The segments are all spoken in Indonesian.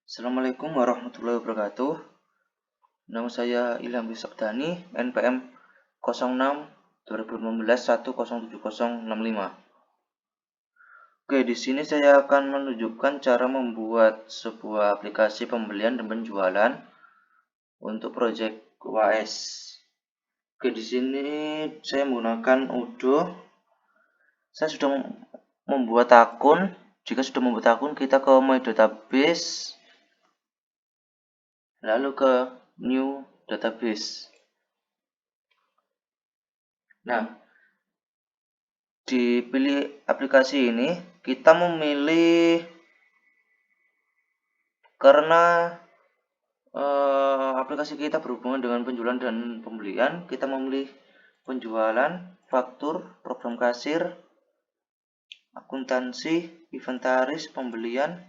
Assalamualaikum warahmatullahi wabarakatuh. Nama saya Ilham Sabdani, NPM 06 2015 107065. Oke, di sini saya akan menunjukkan cara membuat sebuah aplikasi pembelian dan penjualan untuk proyek UAS. Oke, di sini saya menggunakan Odoo. Saya sudah membuat akun. Jika sudah membuat akun, kita ke My Database, lalu ke New Database. Nah, dipilih aplikasi ini, kita memilih karena aplikasi kita berhubungan dengan penjualan dan pembelian. Kita memilih penjualan, faktur, program kasir, akuntansi, inventaris, pembelian,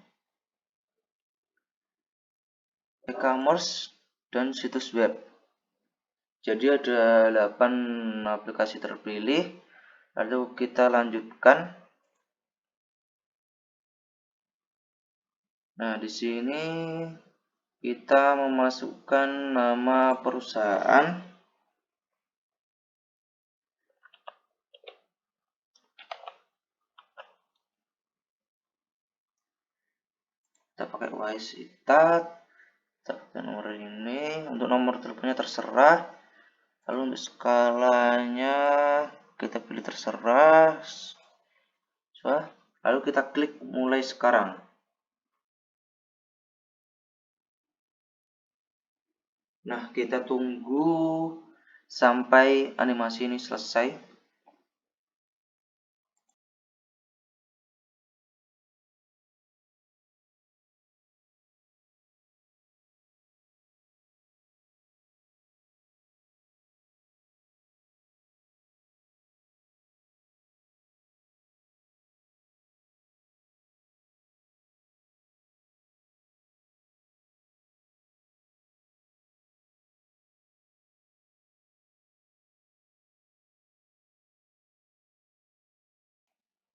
e-commerce, dan situs web. Jadi ada 8 aplikasi terpilih. Lalu kita lanjutkan. Nah, di sini kita memasukkan nama perusahaan. Kita pakai WISE-ITAT. Kita pakai nomor ini. Untuk nomor teleponnya terserah. Lalu untuk skalanya kita pilih terserah. Lalu kita klik mulai sekarang. Nah, kita tunggu sampai animasi ini selesai.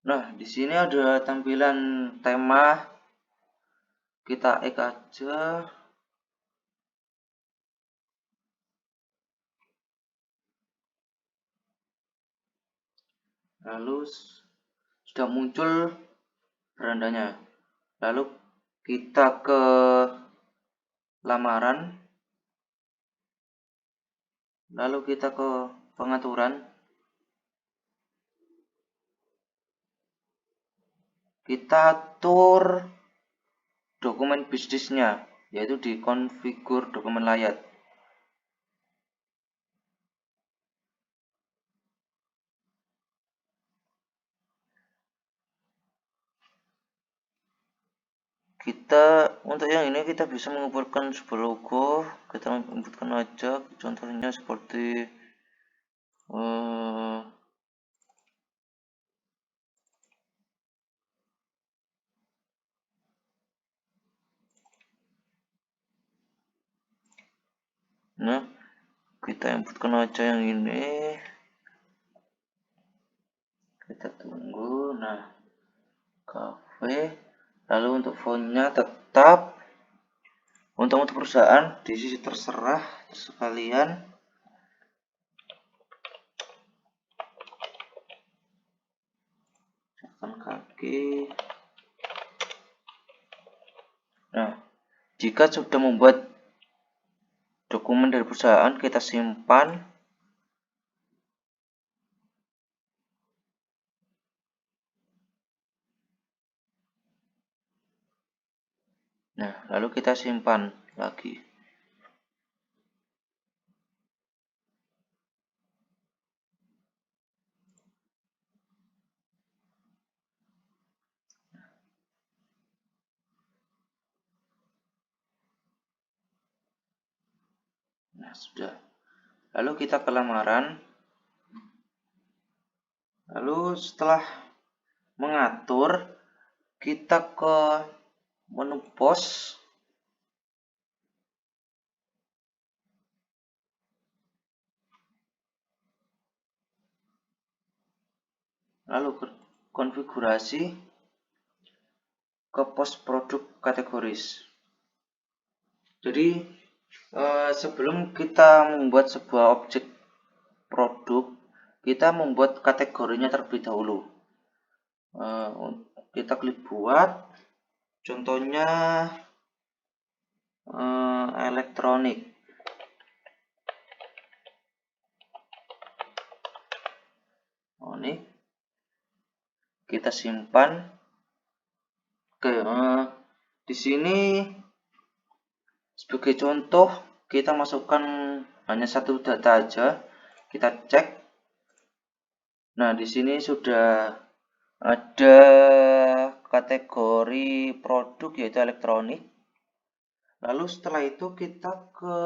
Nah, di sini ada tampilan tema. Kita ek aja. Lalu sudah muncul berandanya. Lalu kita ke lamaran. Lalu kita ke pengaturan. Kita atur dokumen bisnisnya, yaitu di konfigur dokumen layar. Untuk yang ini kita bisa mengumpulkan sebuah logo. Kita inputkan aja, contohnya seperti nah, kita inputkan aja yang ini. Kita tunggu. Nah, cafe. Lalu untuk fontnya tetap. Untuk perusahaan di sisi terserah sekalian. Kaki. Nah, jika sudah membuat dokumen dari perusahaan, kita simpan. Nah, lalu kita simpan lagi. Nah, sudah. Lalu kita ke lamaran. Lalu setelah mengatur, kita ke menu pos. Lalu ke konfigurasi, ke pos produk kategoris. Jadi sebelum kita membuat sebuah objek produk, kita membuat kategorinya terlebih dahulu. Kita klik buat, contohnya elektronik. Ini kita simpan. Oke, di sini sebagai contoh kita masukkan hanya satu data aja. Kita cek. Nah, di sini sudah ada kategori produk yaitu elektronik. Lalu setelah itu kita ke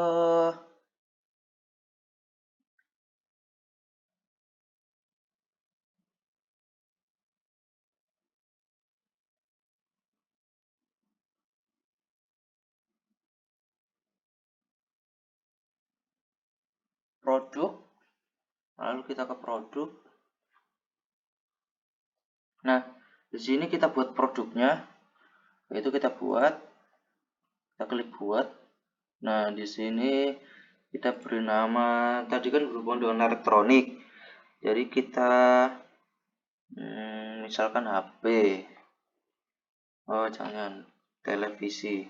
produk. Lalu kita ke produk. Nah, di sini kita buat produknya, yaitu kita klik buat. Nah, di sini kita beri nama, tadi kan berhubungan dengan elektronik, jadi kita misalkan HP. Oh, jangan, televisi.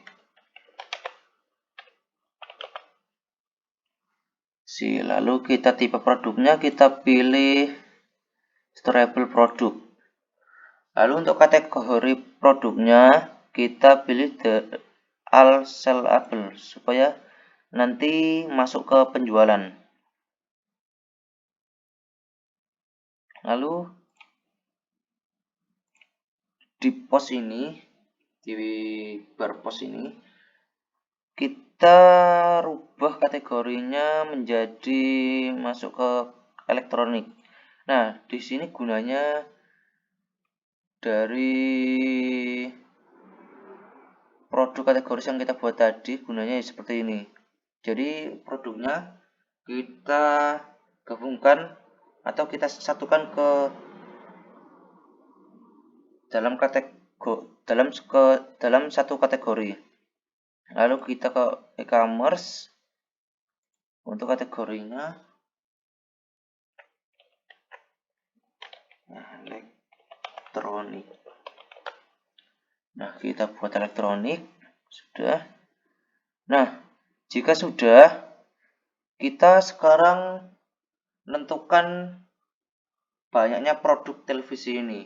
Lalu kita tipe produknya, kita pilih storable produk. Lalu untuk kategori produknya kita pilih all sellable supaya nanti masuk ke penjualan. Lalu di pos ini, di bar pos ini, kita rubah kategorinya menjadi masuk ke elektronik. Nah, di sini gunanya dari produk kategori yang kita buat tadi, gunanya seperti ini. Jadi produknya kita gabungkan atau kita satukan ke dalam satu kategori. Lalu kita ke e-commerce. Untuk kategorinya elektronik. Nah, kita buat elektronik. Sudah. Nah, jika sudah, kita sekarang menentukan banyaknya produk televisi ini.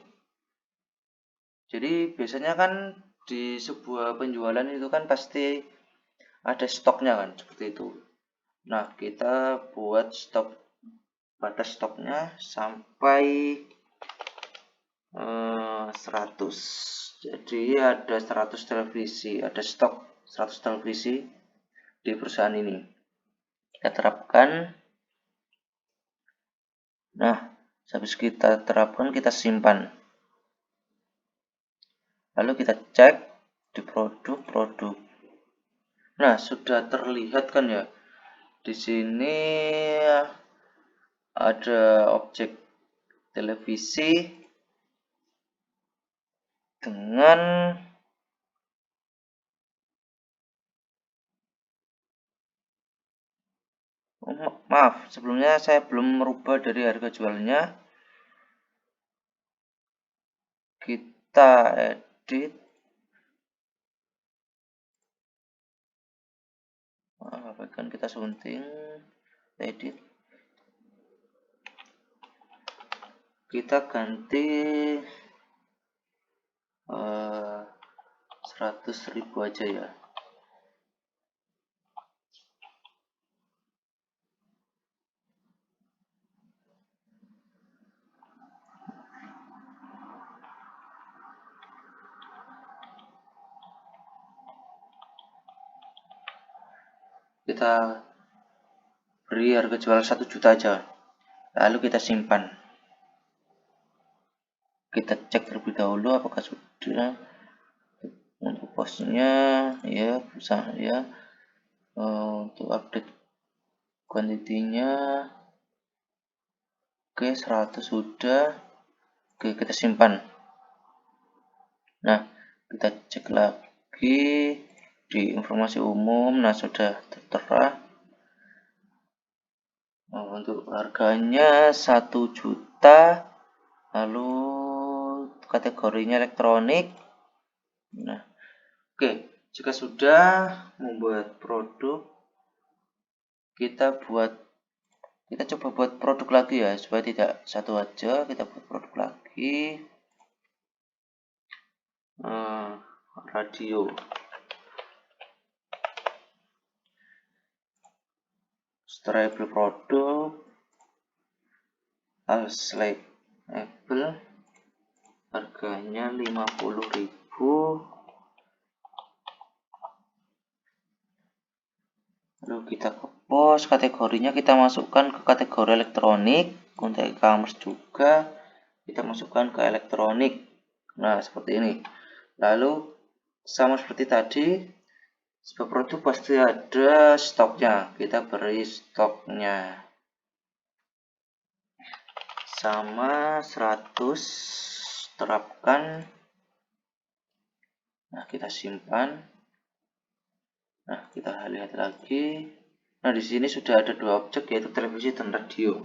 Jadi biasanya kan di sebuah penjualan itu kan pasti ada stoknya kan, seperti itu. Nah, kita buat batas stoknya sampai 100. Jadi ada 100 televisi, ada stok 100 televisi di perusahaan ini. Kita terapkan. Nah, habis kita terapkan, kita simpan. Lalu kita cek di produk. Nah, sudah terlihat kan ya. Di sini ada objek televisi dengan maaf, sebelumnya saya belum merubah dari harga jualnya. Kita edit. Kan kita sunting, edit. Kita ganti 100.000 aja ya. Kita beri harga jual 1 juta aja. Lalu kita simpan. Kita cek terlebih dahulu apakah sudah. Untuk posnya ya bisa ya. Untuk update kuantitinya oke, 100 sudah. Oke, kita simpan. Nah, kita cek lagi di informasi umum. Nah, sudah tertera. Untuk harganya 1 juta, lalu kategorinya elektronik. Nah, oke, jika sudah membuat produk, kita coba buat produk lagi ya, supaya tidak satu aja. Kita buat produk lagi. Radio. Stable produk. Apple. Harganya 50.000. Lalu kita ke post, kategorinya kita masukkan ke kategori elektronik. Untuk e-commerce juga kita masukkan ke elektronik. Nah, seperti ini. Lalu sama seperti tadi, sebuah produk pasti ada stoknya. Kita beri stoknya sama 100, terapkan. Nah, kita simpan. Nah, kita lihat lagi. Nah, di sini sudah ada 2 objek, yaitu televisi dan radio.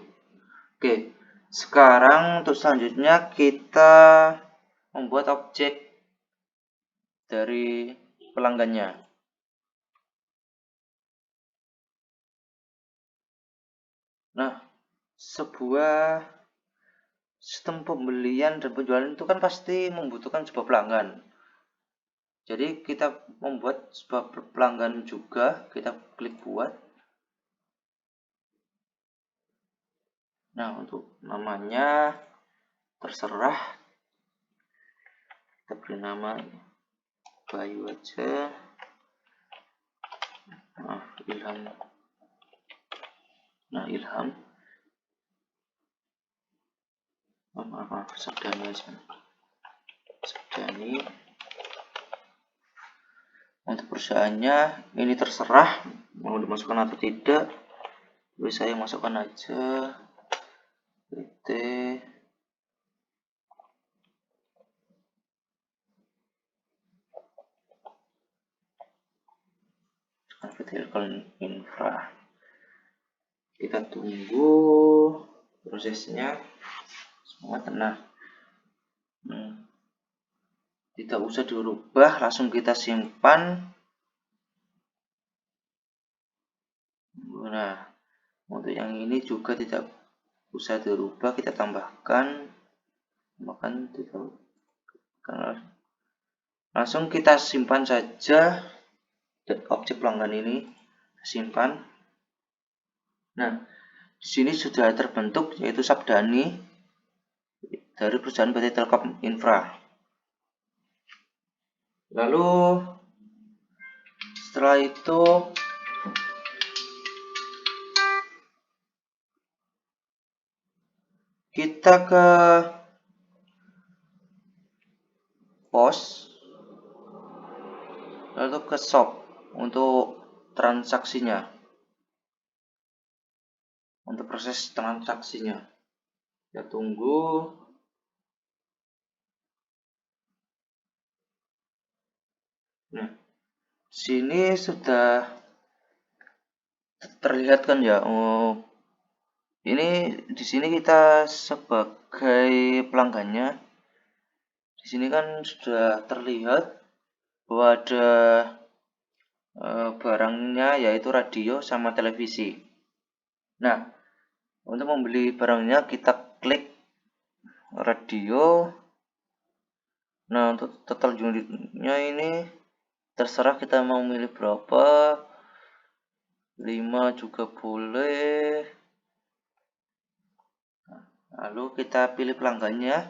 Oke, sekarang untuk selanjutnya kita membuat objek dari pelanggannya. Nah, sebuah sistem pembelian dan penjualan itu kan pasti membutuhkan sebuah pelanggan. Jadi kita membuat sebuah pelanggan juga, kita klik buat. Nah, untuk namanya terserah, kita beri nama Bayu aja. Ilham. Nah, Ilham. Sabdani aja. Sabdani. Untuk perusahaannya ini terserah mau dimasukkan atau tidak. Tapi saya masukkan aja PT Infra. Kita tunggu prosesnya. Semua tenang. Tidak usah dirubah, langsung kita simpan. Nah, untuk yang ini juga tidak usah dirubah, kita tambahkan. Langsung kita simpan saja objek pelanggan ini, simpan. Nah, di sini sudah terbentuk, yaitu Sabdani dari perusahaan PT Telkom Infra. Lalu setelah itu kita ke pos, lalu ke shop untuk transaksinya, untuk proses transaksinya. Kita tunggu. Nah, sini sudah terlihat kan ya. Ini di sini kita sebagai pelanggannya. Di sini kan sudah terlihat bahwa ada barangnya, yaitu radio sama televisi. Nah, untuk membeli barangnya kita klik radio. Nah, untuk total unitnya ini terserah kita mau milih berapa. 5 juga boleh. Lalu kita pilih pelanggannya.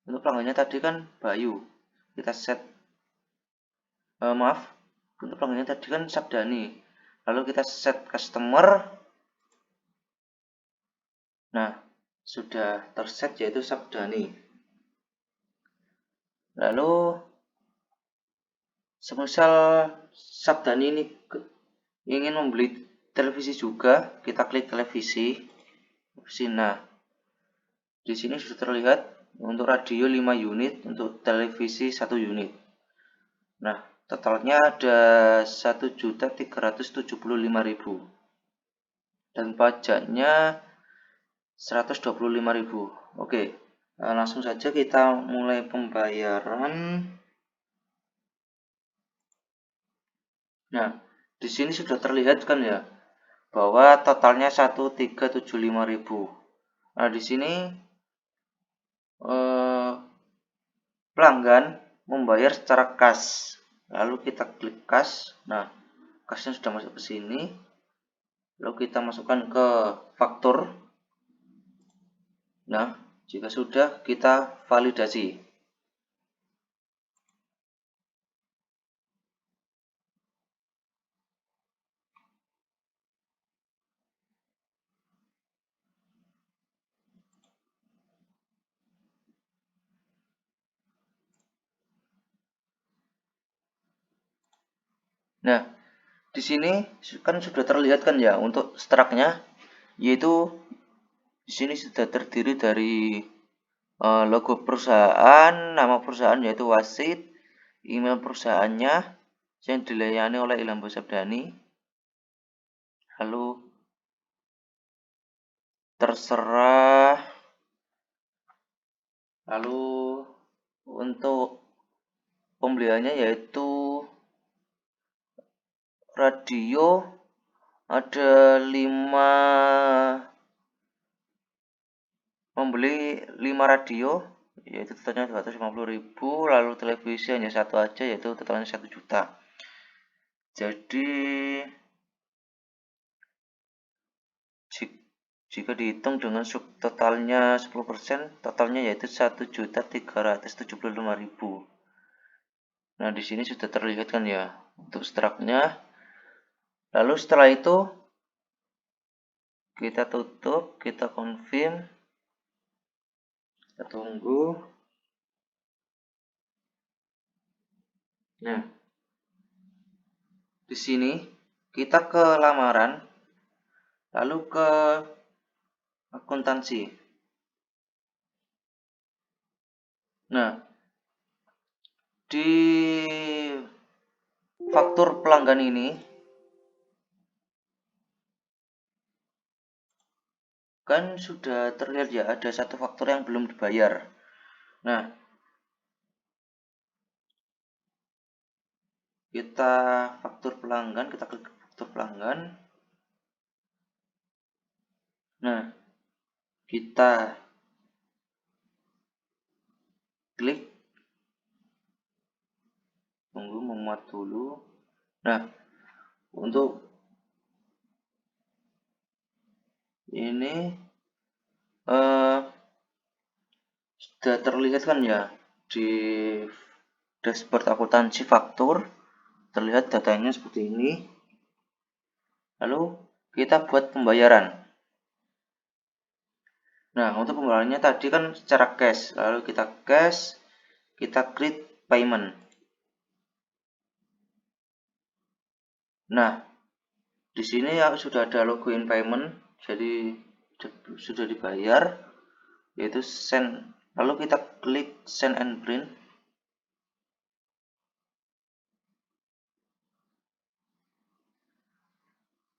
Untuk pelanggannya tadi kan Bayu. Kita set untuk pelanggannya tadi kan Sabdani. Lalu kita set customer. Nah, sudah terset yaitu Sabdani. Lalu semisal Sabdani ini ingin membeli televisi juga, kita klik televisi. Nah, di sini sudah terlihat untuk radio 5 unit, untuk televisi 1 unit. Nah, totalnya ada 1.375.000 dan pajaknya 125.000. Oke, langsung saja kita mulai pembayaran. Nah, di sini sudah terlihat kan ya bahwa totalnya 1.375.000. Nah, di sini pelanggan membayar secara kas. Lalu kita klik kas. Nah, kasnya sudah masuk ke sini. Lalu kita masukkan ke faktur. Nah, jika sudah, kita validasi. Nah, di sini kan sudah terlihat kan ya untuk struknya, yaitu di sini sudah terdiri dari logo perusahaan, nama perusahaan yaitu Wasit, email perusahaannya yang dilayani oleh Ilham Sabdani. Lalu terserah. Lalu untuk pembeliannya yaitu radio, ada 5 membeli 5 radio yaitu totalnya 250.000, lalu televisi hanya satu aja yaitu totalnya 1 juta. Jadi jika dihitung dengan totalnya 10%, totalnya yaitu 1.375.000. Nah, di sini sudah terlihat kan ya untuk struknya. Lalu setelah itu kita tutup, kita confirm, kita tunggu. Nah, di sini kita ke lamaran, lalu ke akuntansi. Nah, di faktur pelanggan ini kan sudah terlihat ya ada satu faktur yang belum dibayar. Nah, kita faktur pelanggan, kita klik faktur pelanggan. Nah, kita klik, tunggu memuat dulu. Nah, untuk ini sudah terlihat kan ya di dashboard akuntansi faktur, terlihat datanya seperti ini. Lalu kita buat pembayaran. Nah, untuk pembayarannya tadi kan secara cash, lalu kita cash, kita klik payment. Nah, di sini ya sudah ada login payment, jadi sudah dibayar, yaitu send. Lalu kita klik send and print.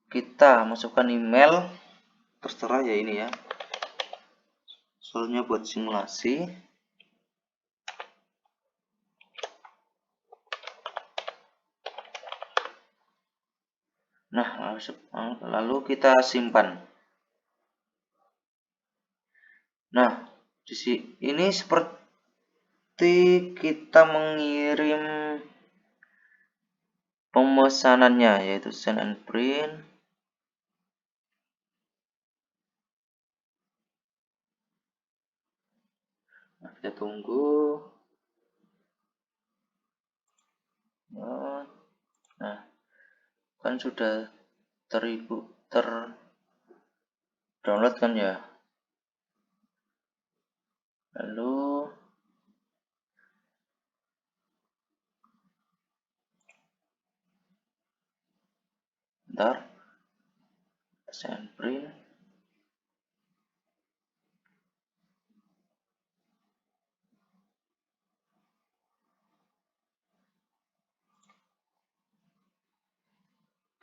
Kita masukkan email, terserah ya ini ya, soalnya buat simulasi. Nah, lalu kita simpan. Nah, di sini ini seperti kita mengirim pemesanannya, yaitu send and print. Nah, kita tunggu. Nah, kan sudah terdownload kan ya. Lalu ntar send print.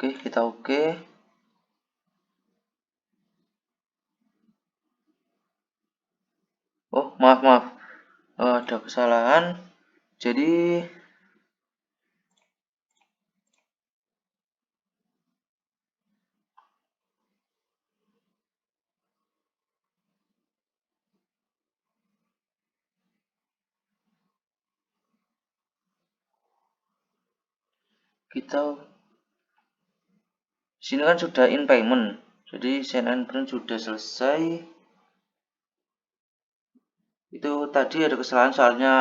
Oke, kita oke. Oh, maaf. Ada kesalahan. Jadi kita sini kan sudah in payment. Jadi send and print sudah selesai. Itu tadi ada kesalahan soalnya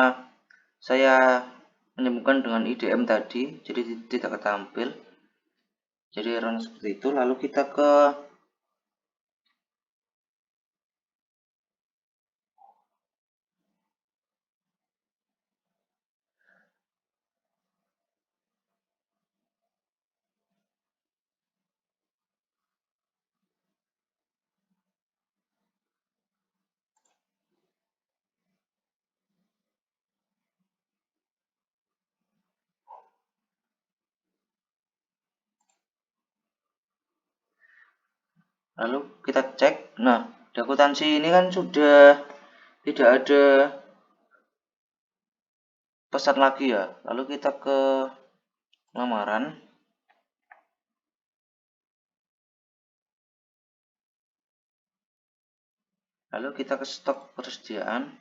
saya menyambungkan dengan IDM tadi, jadi tidak ketampil. Jadi error seperti itu. Lalu kita ke lalu kita cek. Nah, di akuntansi ini kan sudah tidak ada pesan lagi ya. Lalu kita ke lamaran. Lalu kita ke stok persediaan.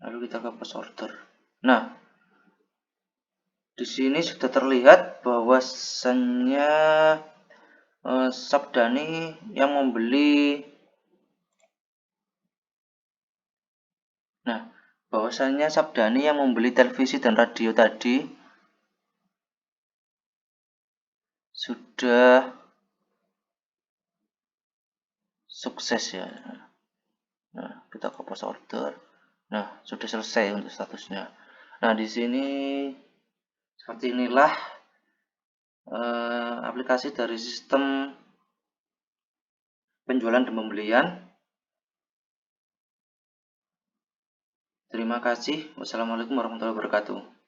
Lalu kita ke post order. Nah, di sini sudah terlihat bahwasannya Sabdani yang membeli. Nah, bahwasannya Sabdani yang membeli televisi dan radio tadi sudah sukses ya. Nah, kita ke post order. Nah, sudah selesai untuk statusnya. Nah, di sini seperti inilah aplikasi dari sistem penjualan dan pembelian. Terima kasih. Wassalamualaikum warahmatullahi wabarakatuh.